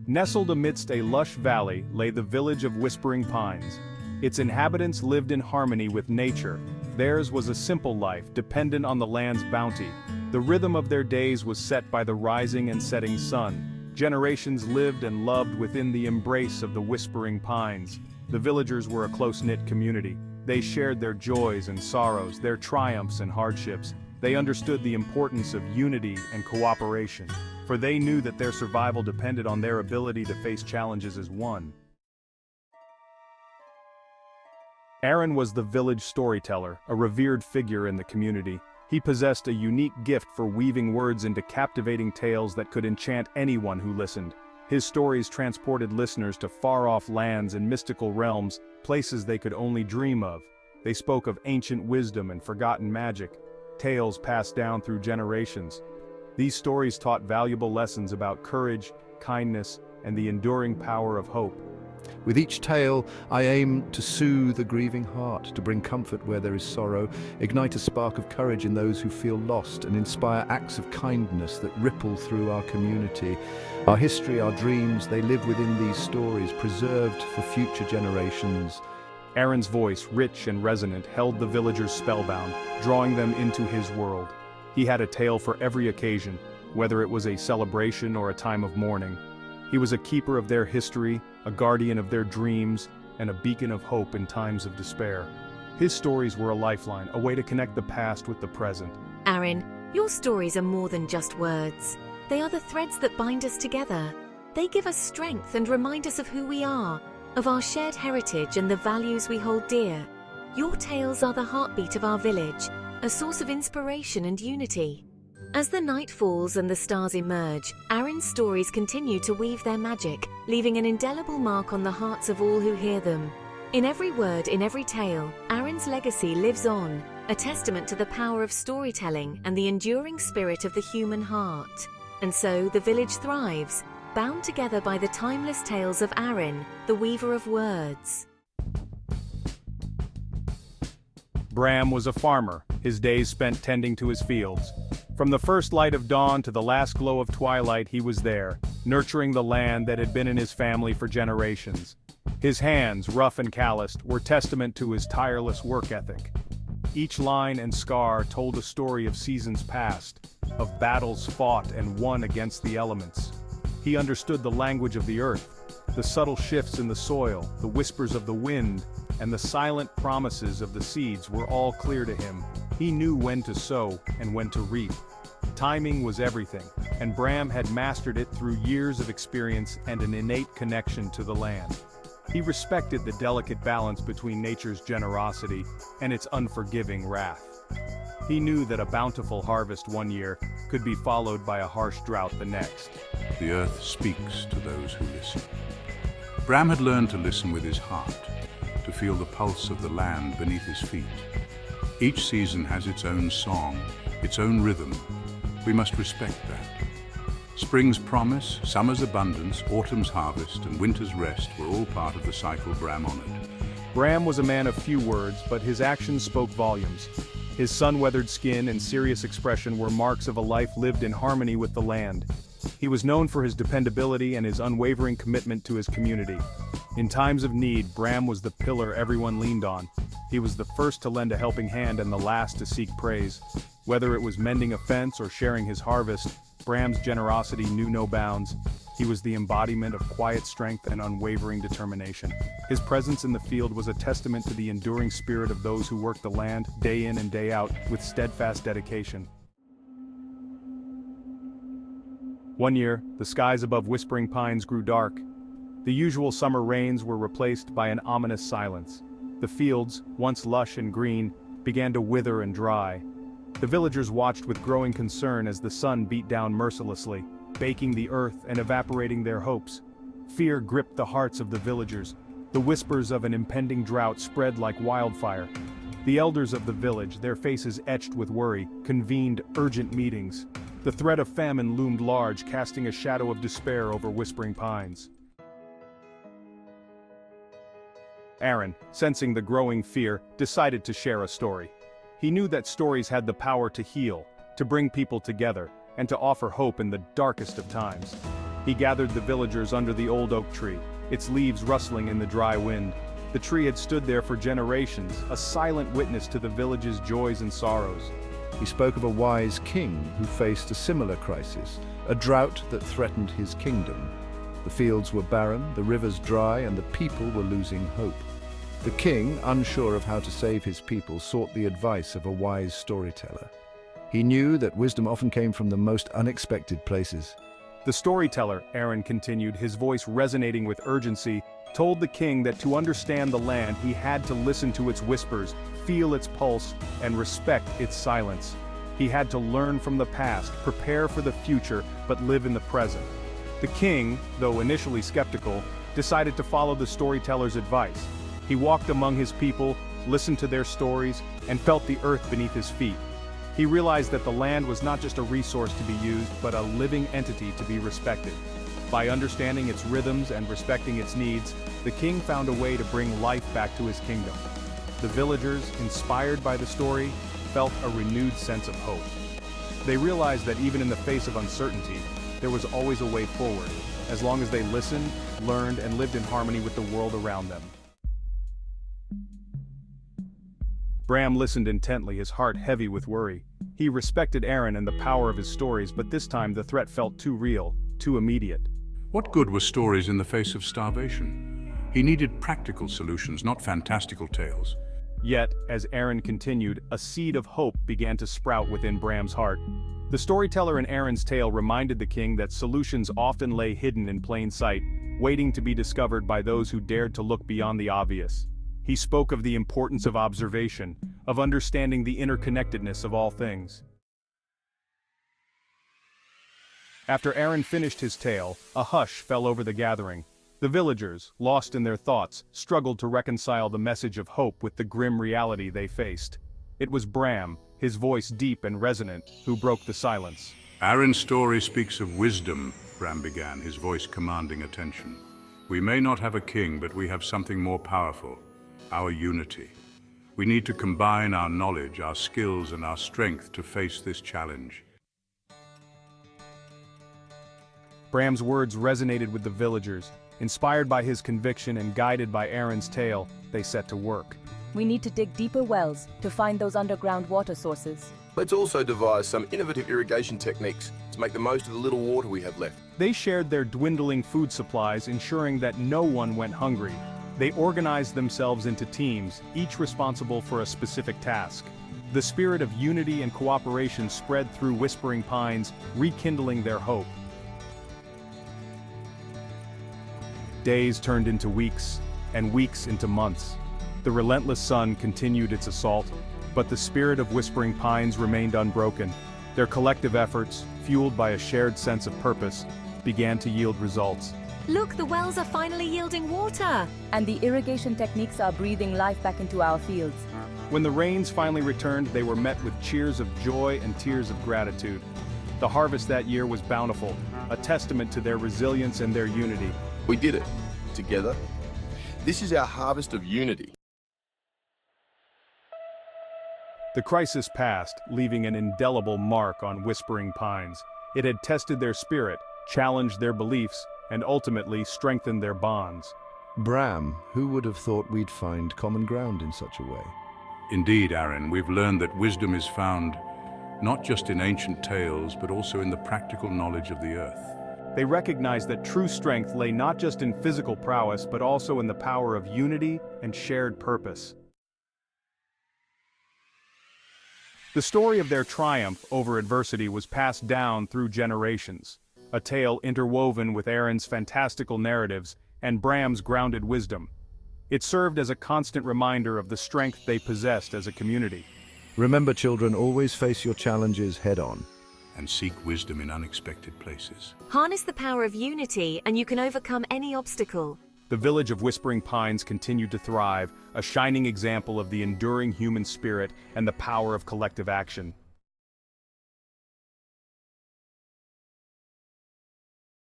Nestled amidst a lush valley lay the village of Whispering Pines. Its inhabitants lived in harmony with nature. Theirs was a simple life, dependent on the land's bounty. The rhythm of their days was set by the rising and setting sun. Generations lived and loved within the embrace of the Whispering Pines. The villagers were a close-knit community. They shared their joys and sorrows, their triumphs and hardships. They understood the importance of unity and cooperation, for they knew that their survival depended on their ability to face challenges as one. Aaron was the village storyteller, a revered figure in the community. He possessed a unique gift for weaving words into captivating tales that could enchant anyone who listened. His stories transported listeners to far-off lands and mystical realms, places they could only dream of. They spoke of ancient wisdom and forgotten magic, tales passed down through generations. These stories taught valuable lessons about courage, kindness, and the enduring power of hope. With each tale, I aim to soothe a grieving heart, to bring comfort where there is sorrow, ignite a spark of courage in those who feel lost, and inspire acts of kindness that ripple through our community. Our history, our dreams, they live within these stories, preserved for future generations. Aaron's voice, rich and resonant, held the villagers spellbound, drawing them into his world. He had a tale for every occasion, whether it was a celebration or a time of mourning. He was a keeper of their history, a guardian of their dreams, and a beacon of hope in times of despair. His stories were a lifeline, a way to connect the past with the present. Aaron, your stories are more than just words. They are the threads that bind us together. They give us strength and remind us of who we are, of our shared heritage and the values we hold dear. Your tales are the heartbeat of our village, a source of inspiration and unity. As the night falls and the stars emerge, Aaron's stories continue to weave their magic, leaving an indelible mark on the hearts of all who hear them. In every word, in every tale, Aaron's legacy lives on, a testament to the power of storytelling and the enduring spirit of the human heart. And so the village thrives, bound together by the timeless tales of Aaron, the weaver of words. Bram was a farmer, his days spent tending to his fields. From the first light of dawn to the last glow of twilight, he was there, nurturing the land that had been in his family for generations. His hands, rough and calloused, were testament to his tireless work ethic. Each line and scar told a story of seasons past, of battles fought and won against the elements. He understood the language of the earth, the subtle shifts in the soil, the whispers of the wind, and the silent promises of the seeds were all clear to him. He knew when to sow and when to reap. Timing was everything, and Bram had mastered it through years of experience and an innate connection to the land. He respected the delicate balance between nature's generosity and its unforgiving wrath. He knew that a bountiful harvest one year could be followed by a harsh drought the next. The earth speaks to those who listen. Bram had learned to listen with his heart, to feel the pulse of the land beneath his feet. Each season has its own song, its own rhythm. We must respect that. Spring's promise, summer's abundance, autumn's harvest, and winter's rest were all part of the cycle Bram honored. Bram was a man of few words, but his actions spoke volumes. His sun-weathered skin and serious expression were marks of a life lived in harmony with the land. He was known for his dependability and his unwavering commitment to his community. In times of need, Bram was the pillar everyone leaned on. He was the first to lend a helping hand and the last to seek praise. Whether it was mending a fence or sharing his harvest, Bram's generosity knew no bounds. He was the embodiment of quiet strength and unwavering determination. His presence in the field was a testament to the enduring spirit of those who work the land, day in and day out, with steadfast dedication. One year, the skies above Whispering Pines grew dark. The usual summer rains were replaced by an ominous silence. The fields, once lush and green, began to wither and dry. The villagers watched with growing concern as the sun beat down mercilessly, baking the earth and evaporating their hopes. Fear gripped the hearts of the villagers. The whispers of an impending drought spread like wildfire. The elders of the village, their faces etched with worry, convened urgent meetings. The threat of famine loomed large, casting a shadow of despair over Whispering Pines. Aaron, sensing the growing fear, decided to share a story. He knew that stories had the power to heal, to bring people together, and to offer hope in the darkest of times. He gathered the villagers under the old oak tree, its leaves rustling in the dry wind. The tree had stood there for generations, a silent witness to the village's joys and sorrows. He spoke of a wise king who faced a similar crisis, a drought that threatened his kingdom. The fields were barren, the rivers dry, and the people were losing hope. The king, unsure of how to save his people, sought the advice of a wise storyteller. He knew that wisdom often came from the most unexpected places. The storyteller, Aaron continued, his voice resonating with urgency, told the king that to understand the land he had to listen to its whispers, feel its pulse, and respect its silence. He had to learn from the past, prepare for the future, but live in the present. The king, though initially skeptical, decided to follow the storyteller's advice. He walked among his people, listened to their stories, and felt the earth beneath his feet. He realized that the land was not just a resource to be used, but a living entity to be respected. By understanding its rhythms and respecting its needs, the king found a way to bring life back to his kingdom. The villagers, inspired by the story, felt a renewed sense of hope. They realized that even in the face of uncertainty, there was always a way forward, as long as they listened, learned, and lived in harmony with the world around them. Bram listened intently, his heart heavy with worry. He respected Aaron and the power of his stories, but this time the threat felt too real, too immediate. What good were stories in the face of starvation? He needed practical solutions, not fantastical tales. Yet, as Aaron continued, a seed of hope began to sprout within Bram's heart. The storyteller in Aaron's tale reminded the king that solutions often lay hidden in plain sight, waiting to be discovered by those who dared to look beyond the obvious. He spoke of the importance of observation, of understanding the interconnectedness of all things. After Aaron finished his tale, a hush fell over the gathering. The villagers, lost in their thoughts, struggled to reconcile the message of hope with the grim reality they faced. It was Bram, his voice deep and resonant, who broke the silence. Aaron's story speaks of wisdom, Bram began, his voice commanding attention. We may not have a king, but we have something more powerful. Our unity. We need to combine our knowledge, our skills, and our strength to face this challenge. Bram's words resonated with the villagers. Inspired by his conviction and guided by Aaron's tale, they set to work. We need to dig deeper wells to find those underground water sources. Let's also devise some innovative irrigation techniques to make the most of the little water we have left. They shared their dwindling food supplies, ensuring that no one went hungry. They organized themselves into teams, each responsible for a specific task. The spirit of unity and cooperation spread through Whispering Pines, rekindling their hope. Days turned into weeks, and weeks into months. The relentless sun continued its assault, but the spirit of Whispering Pines remained unbroken. Their collective efforts, fueled by a shared sense of purpose, began to yield results. Look, the wells are finally yielding water! And the irrigation techniques are breathing life back into our fields. When the rains finally returned, they were met with cheers of joy and tears of gratitude. The harvest that year was bountiful, a testament to their resilience and their unity. We did it, together. This is our harvest of unity. The crisis passed, leaving an indelible mark on Whispering Pines. It had tested their spirit, challenged their beliefs, and ultimately strengthened their bonds. Bram, who would have thought we'd find common ground in such a way? Indeed, Aaron, we've learned that wisdom is found not just in ancient tales, but also in the practical knowledge of the earth. They recognized that true strength lay not just in physical prowess, but also in the power of unity and shared purpose. The story of their triumph over adversity was passed down through generations, a tale interwoven with Aaron's fantastical narratives and Bram's grounded wisdom. It served as a constant reminder of the strength they possessed as a community. Remember, children, always face your challenges head-on. And seek wisdom in unexpected places. Harness the power of unity and you can overcome any obstacle. The village of Whispering Pines continued to thrive, a shining example of the enduring human spirit and the power of collective action.